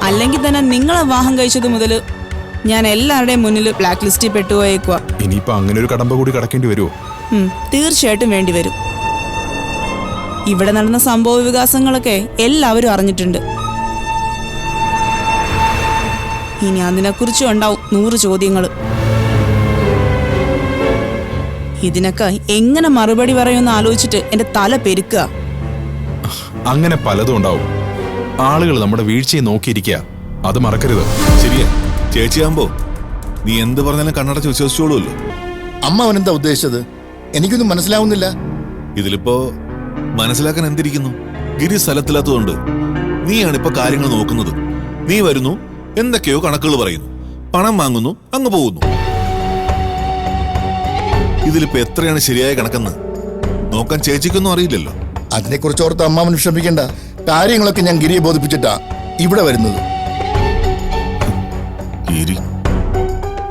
അല്ലെങ്കിൽ തന്നെ നിങ്ങളെ വിവാഹം കഴിച്ചത് മുതൽ ഞാൻ എല്ലാവരുടെയും മുന്നിൽ ബ്ലാക്ക് ലിസ്റ്റിൽ പെട്ടുപോയേക്കുക. ഇനിയിപ്പോ അങ്ങനെ ഒരു കടമ്പ കൂടി കടക്കേണ്ടി വരുമോ? തീർച്ചയായിട്ടും വേണ്ടി വരും. ഇവിടെ നടന്ന സംഭവ വികാസങ്ങളൊക്കെ എല്ലാവരും അറിഞ്ഞിട്ടുണ്ട്. ഇനി അതിനെക്കുറിച്ചും ഉണ്ടാവും 100 ചോദ്യങ്ങൾ. ഇതിനൊക്കെ എങ്ങനെ മറുപടി പറയുമെന്ന് ആലോചിച്ചിട്ട് എന്റെ തല പെരുക്കുക. അങ്ങനെ പലതും ഉണ്ടാവും. ആളുകൾ നമ്മുടെ വീഴ്ചയെ നോക്കിയിരിക്കുക, അത് മറക്കരുത്. ശരിയാ, ചേച്ചിയാകുമ്പോ നീ എന്ത് പറഞ്ഞാലും കണ്ണടച്ച് വിശ്വസിച്ചോളൂല്ലോ. അമ്മ അവനെന്താ ഉദ്ദേശിച്ചത്? എനിക്കൊന്നും മനസ്സിലാവുന്നില്ല. ഇതിലിപ്പോ മനസ്സിലാക്കാൻ എന്തിരിക്കുന്നു? ഗിരി സ്ഥലത്തില്ലാത്തതുകൊണ്ട് നീയാണിപ്പോ കാര്യങ്ങൾ നോക്കുന്നത്. നീ വരുന്നു, എന്തൊക്കെയോ കണക്കുകൾ പറയുന്നു, പണം വാങ്ങുന്നു, അങ്ങ് പോകുന്നു. ഇതിലിപ്പോ എത്രയാണ് ശരിയായ കണക്കെന്ന് നോക്കാൻ ചേച്ചിക്കൊന്നും അറിയില്ലല്ലോ. അതിനെക്കുറിച്ച് ഓർത്ത് അമ്മാവൻ വിഷമിക്കേണ്ട. കാര്യങ്ങളൊക്കെ ഞാൻ ഗിരിയെ ബോധിപ്പിച്ചിട്ടാ ഇവിടെ വരുന്നത്. ഗിരി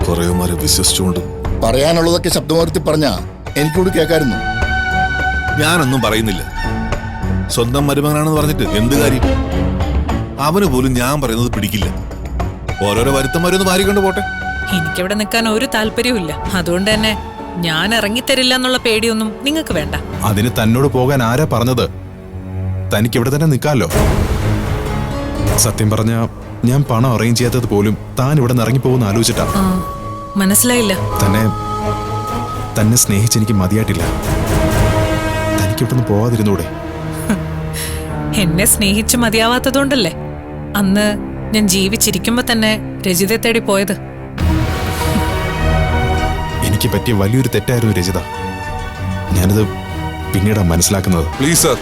കുറേമാരെ വിശ്വസിച്ചുകൊണ്ട് പറയാനുള്ളതൊക്കെ ശബ്ദമുയർത്തി പറഞ്ഞാ എനിക്കൂടി കേൾക്കായിരുന്നു. ഞാനൊന്നും പറയുന്നില്ല. സ്വന്തം മരുമകനാണെന്ന് പറഞ്ഞിട്ട് എന്ത് കാര്യം? അവന് പോലും ഞാൻ പറയുന്നത് പിടിക്കില്ല. ഓരോരോ വരുത്തന്മാരൊന്ന് വാരിക്കൊണ്ട് പോട്ടെ. എനിക്കിവിടെ നിൽക്കാൻ ഒരു താല്പര്യവും. അതുകൊണ്ട് തന്നെ ഞാൻ ഇറങ്ങിത്തരില്ല എന്നുള്ള പേടിയൊന്നും നിങ്ങൾക്ക് വേണ്ട. അതിന് തന്നോട് പോകാൻ ആരാ പറഞ്ഞത്? തനിക്ക് ഇവിടെ തന്നെ നിൽക്കാമല്ലോ. സത്യം പറഞ്ഞ ഞാൻ പണം അറേഞ്ച് ചെയ്യാത്തത് പോലും താൻ ഇവിടെ നിന്ന് ഇറങ്ങിപ്പോകുന്ന ആലോചിച്ചിട്ടാ. മനസ്സിലായില്ല. തന്നെ സ്നേഹിച്ചെനിക്ക് മതിയായിട്ടില്ല. തനിക്ക് ഇവിടെ നിന്ന് പോവാതിരുന്നൂടെ? എന്നെ സ്നേഹിച്ച് മതിയാവാത്തതുകൊണ്ടല്ലേ അന്ന് ഞാൻ ജീവിച്ചിരിക്കുമ്പോ തന്നെ രജിതയെ തേടി പോയത്. എനിക്ക് പറ്റിയ വലിയൊരു തെറ്റായിരുന്നു രജിത. ഞാനത് പിന്നീടാ മനസ്സിലാക്കുന്നത്. പ്ലീസ് സർ,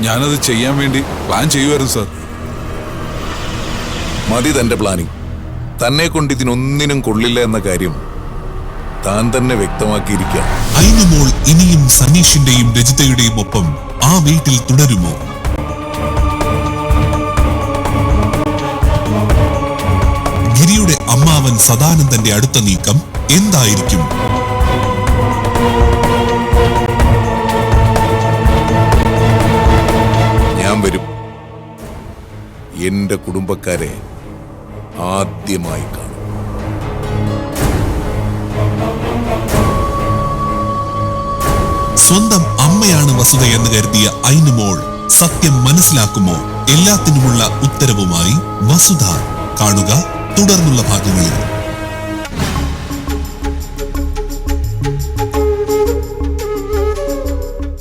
ഞാനത് ചെയ്യാൻ വേണ്ടി പ്ലാൻ ചെയ്യുമായിരുന്നു സർ. മതി തന്റെ പ്ലാനിങ്. തന്നെ കൊണ്ട് ഇതിനൊന്നിനും കൊള്ളില്ല എന്ന കാര്യം താൻ തന്നെ വ്യക്തമാക്കിയിരിക്കാം. ഐനുമോൾ ഇനിയും സനീഷിന്റെയും രജിതയുടെയും ഒപ്പം ആ വീട്ടിൽ തുടരുമോ? ഗിരിയുടെ അമ്മാവൻ സദാനന്ദന്റെ അടുത്ത നീക്കം എന്തായിരിക്കും? ഞാൻ വരും. എന്റെ കുടുംബക്കാരെ ആദ്യമായി കാണും. സ്വന്തം അമ്മയാണ് വസുതയെന്ന് കരുതിയ ഐനുമോൾ സത്യം മനസ്സിലാക്കുമോ? എല്ലാത്തിനുമുള്ള ഉത്തരവുമായി വസുധ കാണുക തുടർന്നുള്ള ഭാഗങ്ങളിൽ.